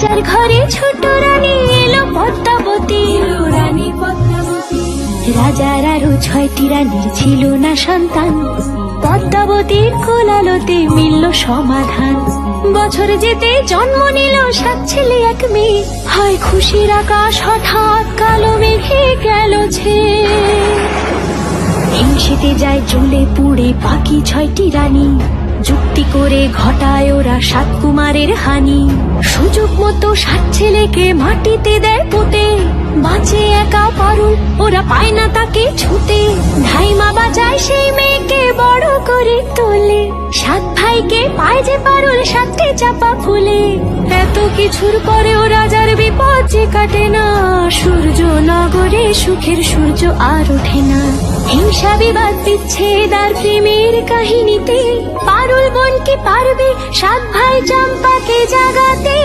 রাজার ঘরে ছোট রানী এলো পদ্মাবতী, রানী পদ্মাবতী। রাজার আরো 6টি রানীর ছিল না সন্তান, পদ্মাবতীর কোলালতে মিলল সমাধান। বছর যেতে জন্ম নিল 7 ছেলে 1 মেয়ে, হয় খুশির আকাশ হঠাৎ কালো মেঘে গেল ছেয়ে। হিংসেতে যায় জ্বলে পুড়ে বাকি 6টি রানী, যুক্তি করে ঘটায় ওরা 7 কুমারের হানি। সুযোগ মতো 7 ছেলেকে মাটিতে দেয় পুঁতে, বাঁচে একা পারুল, ওরা পায় না তাকে ছুতে। ধাইমা বাজায় সেই মেয়েকে বড় করে তোলে, 7 ভাইকে পায় যে পারুল 7টে চাপা ফুলে। এত কিছুর পরেও রাজার বিপদ যে কাটে না, সূর্য নগরে সুখের সূর্য আর ওঠে না। হিংসা বিবাদ বিচ্ছেদ আর প্রেমের কাহিনীতে পারুল বোন কি পারবে 7 ভাই চম্পাকে জাগাতে।